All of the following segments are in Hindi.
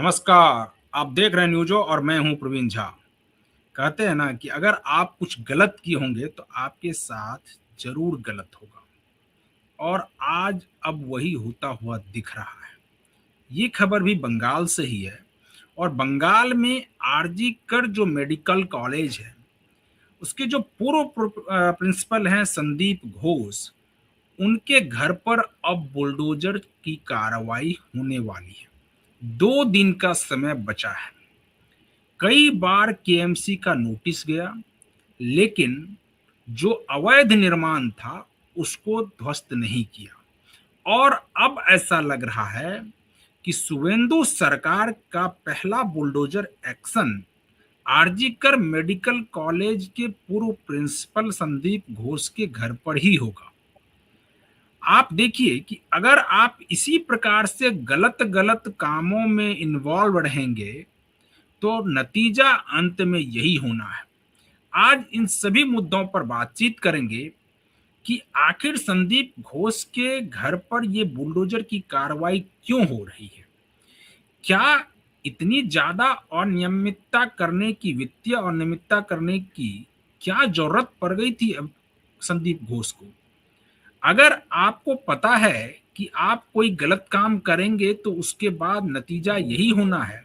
नमस्कार। आप देख रहे हैं न्यूज़ो और मैं हूं प्रवीण झा। कहते हैं ना कि अगर आप कुछ गलत किए होंगे तो आपके साथ जरूर गलत होगा, और आज अब वही होता हुआ दिख रहा है। ये खबर भी बंगाल से ही है, और बंगाल में आरजी कर जो मेडिकल कॉलेज है, उसके जो प्रिंसिपल हैं संदीप घोष, उनके घर पर अब बुलडोजर की कार्रवाई होने वाली है। 2 दिन का समय बचा है। कई बार केएमसी का नोटिस गया, लेकिन जो अवैध निर्माण था उसको ध्वस्त नहीं किया, और अब ऐसा लग रहा है कि शुवेंदु सरकार का पहला bulldozer action RG Kar medical college के पूर्व प्रिंसिपल संदीप घोष के घर पर ही होगा। आप देखिए कि अगर आप इसी प्रकार से गलत गलत कामों में इन्वॉल्व रहेंगे तो नतीजा अंत में यही होना है। आज इन सभी मुद्दों पर बातचीत करेंगे कि आखिर संदीप घोष के घर पर ये बुलडोजर की कार्रवाई क्यों हो रही है। क्या इतनी ज्यादा अनियमितता करने की, वित्तीय अनियमितता करने की क्या जरूरत पड़ गई थी अब संदीप घोष को। अगर आपको पता है कि आप कोई गलत काम करेंगे तो उसके बाद नतीजा यही होना है,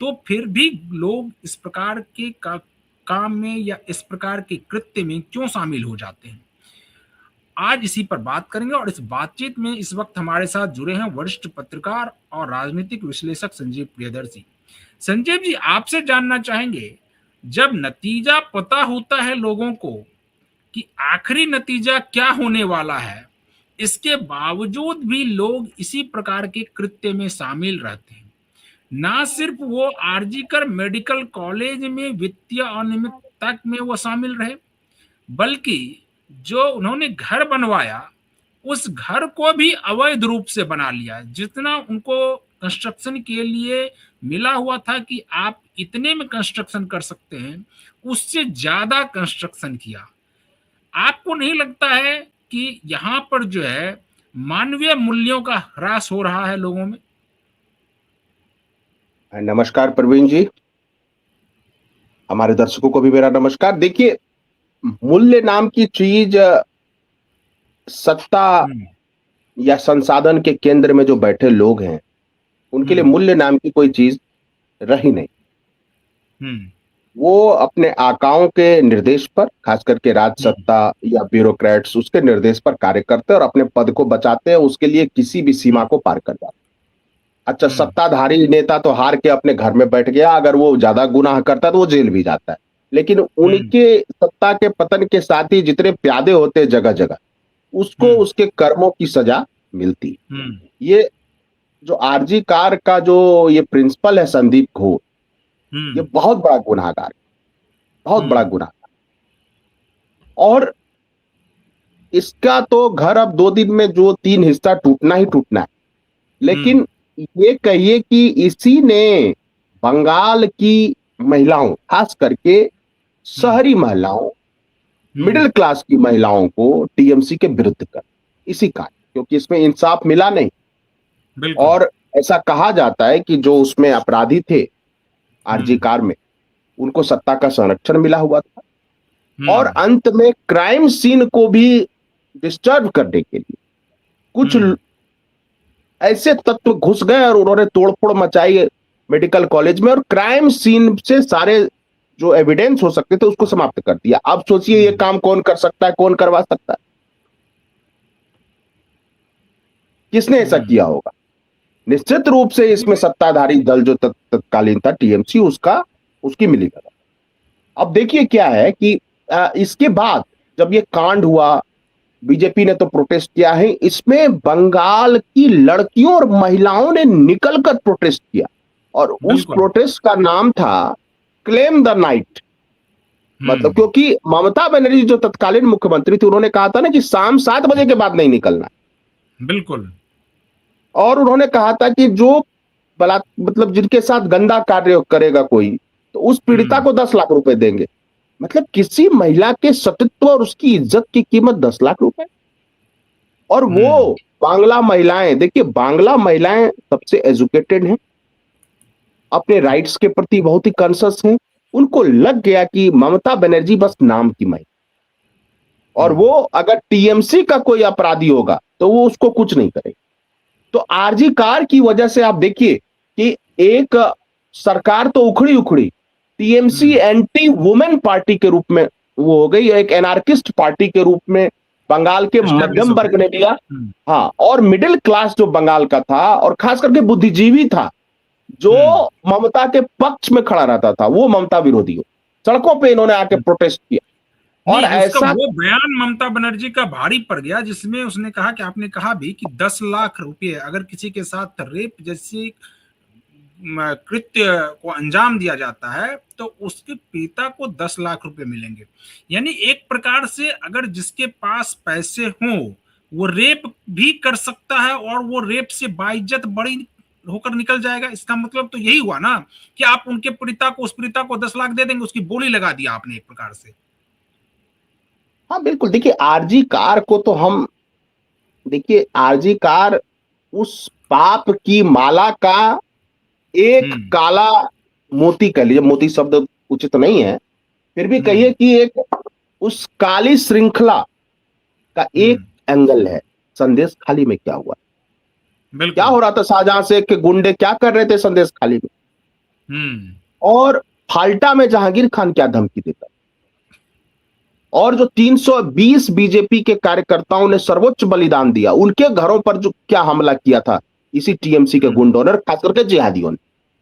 तो फिर भी लोग इस प्रकार के काम में या इस प्रकार के कृत्य में क्यों शामिल हो जाते हैं। आज इसी पर बात करेंगे, और इस बातचीत में इस वक्त हमारे साथ जुड़े हैं वरिष्ठ पत्रकार और राजनीतिक विश्लेषक संजीव प्रियदर्शी। संजीव जी, आपसे जानना चाहेंगे, जब नतीजा पता होता है लोगों को कि आखिरी नतीजा क्या होने वाला है, इसके बावजूद भी लोग इसी प्रकार के कृत्य में शामिल रहते हैं। ना सिर्फ वो आरजीकर मेडिकल कॉलेज में वित्तीय अनियमितता में वो शामिल रहे, बल्कि जो उन्होंने घर बनवाया उस घर को भी अवैध रूप से बना लिया। जितना उनको कंस्ट्रक्शन के लिए मिला हुआ था कि आप इतने में कंस्ट्रक्शन कर सकते हैं, उससे ज्यादा कंस्ट्रक्शन किया। आपको नहीं लगता है कि यहाँ पर जो है मानवीय मूल्यों का ह्रास हो रहा है लोगों में। नमस्कार प्रवीण जी, हमारे दर्शकों को भी मेरा नमस्कार। देखिए, मूल्य नाम की चीज सत्ता या संसाधन के केंद्र में जो बैठे लोग हैं उनके लिए मूल्य नाम की कोई चीज रही नहीं। वो अपने आकाओं के निर्देश पर, खास करके राज सत्ता या ब्यूरोक्रेट्स, उसके निर्देश पर कार्य करते हैं और अपने पद को बचाते हैं। उसके लिए किसी भी सीमा को पार कर जाते हैं। अच्छा, सत्ताधारी नेता तो हार के अपने घर में बैठ गया, अगर वो ज्यादा गुनाह करता है तो वो जेल भी जाता है। लेकिन उनके सत्ता के पतन के साथ ही जितने प्यादे होते हैं जगह जगह, उसको उसके कर्मों की सजा मिलती। ये जो आरजी कार का जो ये प्रिंसिपल है संदीप घोष, ये बहुत बड़ा गुनाहगार, बहुत बड़ा गुनाहगार। और इसका तो घर अब 2 दिन में जो 3 हिस्सा टूटना ही टूटना है। लेकिन ये कहिए कि इसी ने बंगाल की महिलाओं, खास करके शहरी महिलाओं, मिडिल क्लास की महिलाओं को टीएमसी के विरुद्ध कर, इसी कारण, क्योंकि इसमें इंसाफ मिला नहीं। और ऐसा कहा जाता है कि जो उसमें अपराधी थे आरजी कार में, उनको सत्ता का संरक्षण मिला हुआ था। और अंत में क्राइम सीन को भी डिस्टर्ब करने के लिए कुछ ऐसे तत्व घुस गए और उन्होंने तोड़फोड़ मचाई मेडिकल कॉलेज में, और क्राइम सीन से सारे जो एविडेंस हो सकते थे उसको समाप्त कर दिया। अब सोचिए ये काम कौन कर सकता है, कौन करवा सकता है, किसने ऐसा किया होगा। निश्चित रूप से इसमें सत्ताधारी दल जो तत्कालीन था टीएमसी, उसकी मिलीभगत। अब देखिए क्या है कि इसके बाद जब ये कांड हुआ, बीजेपी ने तो प्रोटेस्ट किया है। इसमें बंगाल की लड़कियों और महिलाओं ने निकलकर प्रोटेस्ट किया, और उस प्रोटेस्ट का नाम था क्लेम द नाइट। मतलब क्योंकि ममता बनर्जी जो तत्कालीन मुख्यमंत्री थी, उन्होंने कहा था ना कि शाम 7 बजे के बाद नहीं निकलना। बिल्कुल। और उन्होंने कहा था कि जो मतलब जिनके साथ गंदा कार्य करेगा कोई, तो उस पीड़िता को 10 लाख रुपए देंगे। मतलब किसी महिला के सतीत्व और उसकी इज्जत की कीमत 10 लाख रुपए। और वो बांग्ला महिलाएं, देखिए बांग्ला महिलाएं सबसे एजुकेटेड हैं, अपने राइट्स के प्रति बहुत ही कॉन्शियस हैं। उनको लग गया कि ममता बनर्जी बस नाम की महिला, और वो अगर टीएमसी का कोई अपराधी होगा तो वो उसको कुछ नहीं करेगा। तो आरजी कार की वजह से आप देखिए कि एक सरकार तो उखड़ी उखड़ी, टीएमसी एंटी वुमेन पार्टी के रूप में वो हो गई, एक एनार्किस्ट पार्टी के रूप में बंगाल के एस्टैब्लिश मध्यम हो वर्ग गई। ने लिया। हाँ, और मिडिल क्लास जो बंगाल का था और खास करके बुद्धिजीवी था, जो ममता के पक्ष में खड़ा रहता था, वो ममता विरोधी हो, सड़कों पे इन्होंने आके प्रोटेस्ट किया। और नहीं, उसका ऐसा वो बयान ममता बनर्जी का भारी पड़ गया जिसमें उसने कहा कि आपने कहा भी कि 10 लाख रुपए अगर किसी के साथ रेप जैसी कृत्य को अंजाम दिया जाता है तो उसके पिता को 10 लाख रुपए मिलेंगे। यानी एक प्रकार से अगर जिसके पास पैसे हों वो रेप भी कर सकता है और वो रेप से बाइज्जत बड़ी होकर निकल जाएगा। इसका मतलब तो यही हुआ ना कि आप उनके पिता को, उस पिता को 10 लाख दे देंगे, उसकी बोली लगा दिया आपने एक प्रकार से। हाँ बिल्कुल, देखिए आरजी कार को तो हम, देखिए आरजी कार उस पाप की माला का एक काला मोती कह लीजिए, मोती शब्द उचित नहीं है, फिर भी कहिए कि एक उस काली श्रृंखला का एक एंगल है। संदेश खाली में क्या हुआ, क्या हो रहा था शाहजहां से के गुंडे क्या कर रहे थे संदेश खाली में, और फाल्टा में जहांगीर खान क्या धमकी देता, और जो 320 बीजेपी के कार्यकर्ताओं ने सर्वोच्च बलिदान दिया, उनके घरों पर जो क्या हमला किया था इसी टीएमसी के गुंडों ने, खास करके जिहादियों ने।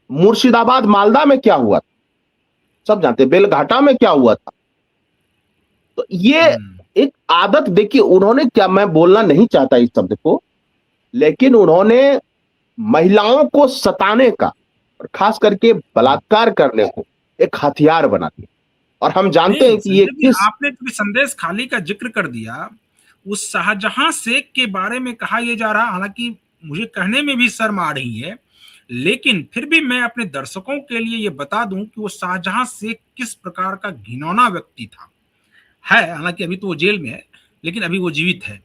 मुर्शिदाबाद मालदा में क्या हुआ था सब जानते, बेलघाटा में क्या हुआ था। तो ये एक आदत, देखिए उन्होंने क्या, मैं बोलना नहीं चाहता इस शब्द को, लेकिन उन्होंने महिलाओं को सताने का और खास करके बलात्कार करने को एक हथियार बना दिया। और हम जानते हैं कि ये किस, आपने तो संदेश खाली का जिक्र कर दिया, उस शाहजहां शेख के बारे में कहा यह जा रहा, हालांकि मुझे कहने में भी शर्म आ रही है, लेकिन फिर भी मैं अपने दर्शकों के लिए यह बता दूं कि वो शाहजहां शेख किस प्रकार का घिनौना व्यक्ति था। है, हालांकि अभी तो वो जेल में है, लेकिन अभी वो जीवित है।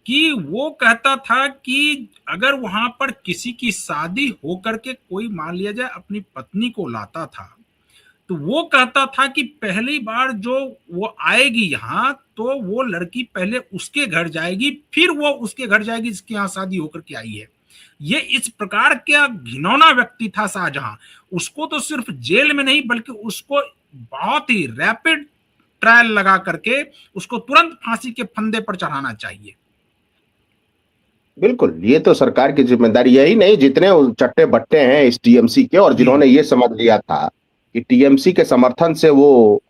कि वो कहता था कि अगर वहां पर किसी की शादी होकर के कोई मान लिया जाए अपनी पत्नी को लाता था, तो वो कहता था कि पहली बार जो वो आएगी यहाँ तो वो लड़की पहले उसके घर जाएगी, फिर वो उसके घर जाएगी जिसके यहाँ शादी होकर के आई है। ये इस प्रकार का घिनौना व्यक्ति था शाहजहां। उसको तो सिर्फ जेल में नहीं बल्कि उसको बहुत ही रैपिड ट्रायल लगा करके उसको तुरंत फांसी के फंदे पर चढ़ाना चाहिए। बिल्कुल, ये तो सरकार की जिम्मेदारी, यही नहीं जितने चट्टे बट्टे हैं इस टीएमसी के, और जिन्होंने ये समझ लिया था कि टीएमसी के समर्थन से वो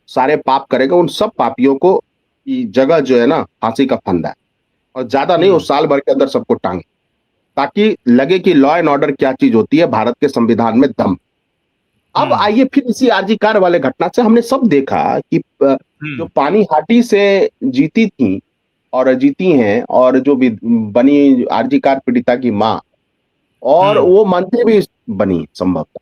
सारे पाप करेगा, उन सब पापियों को की जगह जो है ना फांसी का फंदा है, और ज्यादा नहीं, वो साल भर के अंदर सबको टांगे, ताकि लगे कि लॉ एंड ऑर्डर क्या चीज होती है, भारत के संविधान में दम। अब आइए फिर इसी आरजी कार वाले घटना से हमने सब देखा कि जो पानीहाटी से जीती थी और जीती हैं, और जो भी बनी आरजी कार पीड़िता की मां, और वो मंत्री भी बनी संभवतः।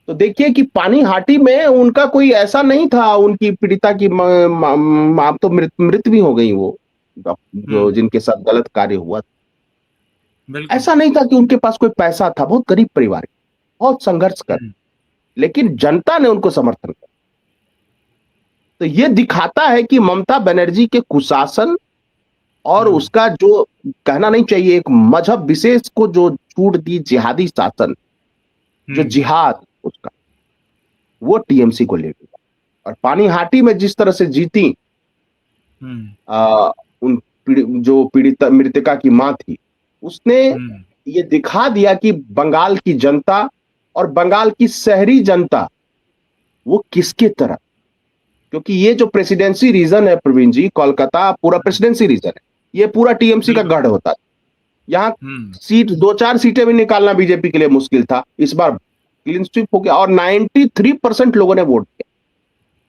तो देखिए कि पानीहाटी में उनका कोई ऐसा नहीं था, उनकी पीड़िता की मां तो मृत भी हो गई, वो जो जिनके साथ गलत कार्य हुआ था। ऐसा नहीं था कि उनके पास कोई पैसा था, बहुत गरीब परिवार, बहुत संघर्ष कर, लेकिन जनता ने उनको समर्थन किया। तो ये दिखाता है कि ममता बनर्जी के कुशासन और उसका जो कहना नहीं चाहिए, एक मजहब विशेष को जो छूट दी, जिहादी शासन, जो जिहाद उसका, वो टीएमसी को ले गया। और पानीहाटी में जिस तरह से जीती उन जो पीड़िता मृतका की मां थी, उसने ये दिखा दिया कि बंगाल की जनता और बंगाल की शहरी जनता वो किसके तरफ, क्योंकि ये जो प्रेसिडेंसी रीजन है प्रवीण जी, कोलकाता पूरा प्रेसिडेंसी रीजन है, ये पूरा टीएमसी का गढ़ होता है। यहाँ सीट 2-4 सीटें भी निकालना बीजेपी के लिए मुश्किल था, इस बार क्लीन स्वीप हो गया, और 93% लोगों ने वोट किया।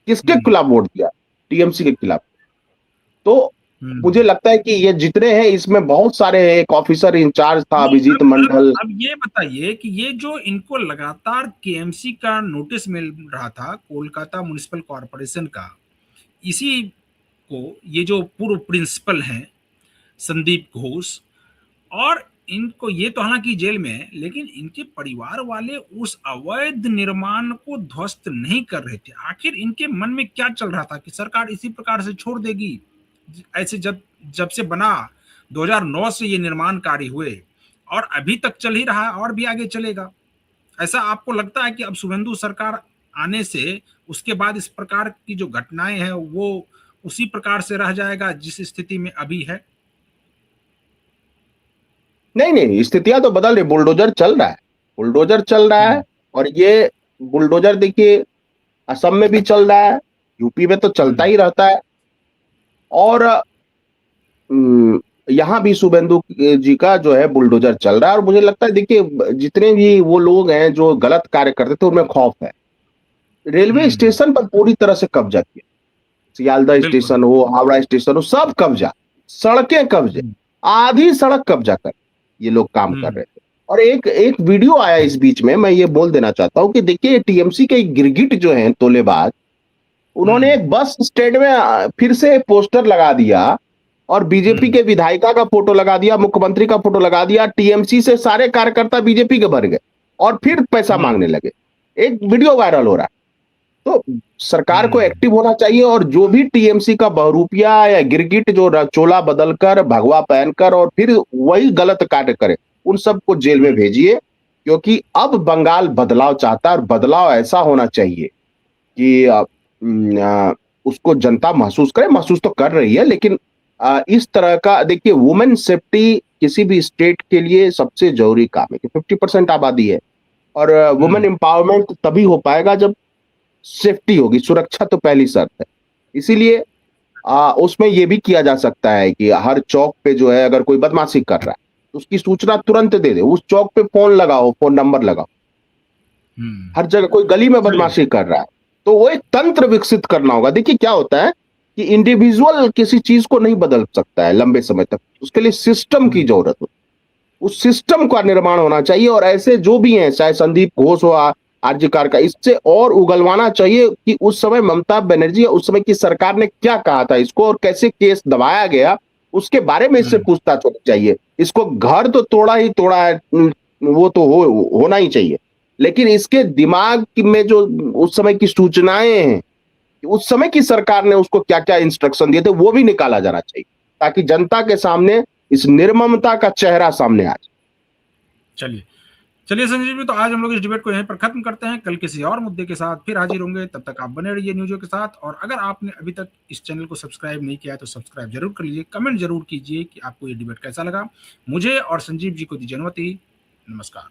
किसके खिलाफ वोट किया? टीएमसी के खिलाफ। तो मुझे लगता है कि ये जितने हैं इसमें बहुत सारे हैं, एक ऑफिसर इंचार्ज था अभिजीत मंडल। अब ये बताइए कि ये जो इनको लगातार केएमसी का नोटिस मिल रहा था, कोलकाता म्युनिसिपल कॉर्पोरेशन का, इसी को ये जो पूर्व प्रिंसिपल हैं संदीप घोष, और इनको ये तो हालांकि जेल में है, लेकिन इनके परिवार वाले उस अवैध निर्माण को ध्वस्त नहीं कर रहे थे। आखिर इनके मन में क्या चल रहा था कि सरकार इसी प्रकार से छोड़ देगी? ऐसे जब जब से बना 2009 से ये निर्माण कार्य हुए और अभी तक चल ही रहा है और भी आगे चलेगा। ऐसा आपको लगता है कि अब शुभेंदु सरकार आने से उसके बाद इस प्रकार की जो घटनाएं हैं वो उसी प्रकार से रह जाएगा जिस स्थिति में अभी है? नहीं नहीं, स्थितियां तो बदल रही, बुलडोजर चल रहा है, बुलडोजर चल रहा है। और ये बुलडोजर देखिए असम में भी चल रहा है, यूपी में तो चलता ही रहता है। और यहाँ भी शुभेंदु जी का जो है बुलडोजर चल रहा है। और मुझे लगता है देखिए जितने भी वो लोग हैं जो गलत कार्य करते थे उनमें खौफ है। रेलवे स्टेशन पर पूरी तरह से कब्जा किया, सियालदह स्टेशन हो, हावड़ा स्टेशन हो, सब कब्जा, सड़कें कब्जे, आधी सड़क कब्जा कर ये लोग काम कर रहे थे। और एक वीडियो आया इस बीच में, मैं ये बोल देना चाहता हूं कि देखिए टीएमसी के गिरगिट जो हैं तोलेबाज, उन्होंने एक बस स्टैंड में फिर से पोस्टर लगा दिया और बीजेपी के विधायिका का फोटो लगा दिया, मुख्यमंत्री का फोटो लगा दिया। टीएमसी से सारे कार्यकर्ता बीजेपी के भर गए और फिर पैसा मांगने लगे। एक वीडियो वायरल हो रहा है। तो सरकार को एक्टिव होना चाहिए और जो भी टीएमसी का बहरूपिया या गिरगिट जो चोला बदलकर भगवा पहनकर और फिर वही गलत कार्य करे, उन सबको जेल में भेजिए। क्योंकि अब बंगाल बदलाव चाहता है और बदलाव ऐसा होना चाहिए कि उसको जनता महसूस करे, महसूस तो कर रही है। लेकिन इस तरह का देखिए, वुमेन सेफ्टी किसी भी स्टेट के लिए सबसे जरूरी काम है कि 50% आबादी है और वुमेन एम्पावरमेंट तभी हो पाएगा जब सेफ्टी होगी, सुरक्षा तो पहली शर्त है। इसीलिए उसमें यह भी किया जा सकता है कि हर चौक पे जो है अगर कोई बदमाशी कर रहा है तो उसकी सूचना तुरंत दे दे, उस चौक पे फोन लगाओ, फोन नंबर लगाओ। हर जगह कोई गली में बदमाशी कर रहा है तो वो एक तंत्र विकसित करना होगा। देखिए क्या होता है कि इंडिविजुअल किसी चीज को नहीं बदल सकता है लंबे समय तक, उसके लिए सिस्टम की जरूरत होती है। उस सिस्टम का निर्माण होना चाहिए और ऐसे जो भी हैं, चाहे संदीप घोष हो, आरजी कार का, इससे और उगलवाना चाहिए कि उस समय ममता बनर्जी उस समय की सरकार ने क्या कहा था इसको और कैसे केस दबाया गया, उसके बारे में इससे पूछताछ होनी चाहिए। इसको घर तो तोड़ा ही तोड़ा है, वो तो होना ही चाहिए, लेकिन इसके दिमाग में जो उस समय की सूचनाएं हैं, उस समय की सरकार ने उसको क्या क्या इंस्ट्रक्शन दिए थे, वो भी निकाला जाना चाहिए ताकि जनता के सामने इस निर्ममता का चेहरा सामने आ जाए। चलिए संजीव जी, तो आज हम लोग इस डिबेट को यहीं पर खत्म करते हैं। कल किसी और मुद्दे के साथ फिर हाजिर होंगे, तब तक आप बने रहिए न्यूज़ों के साथ। और अगर आपने अभी तक इस चैनल को सब्सक्राइब नहीं किया है तो सब्सक्राइब जरूर कर लीजिए, कमेंट जरूर कीजिए कि आपको ये डिबेट कैसा लगा। मुझे और संजीव जी को दीजिए अनुमति। नमस्कार।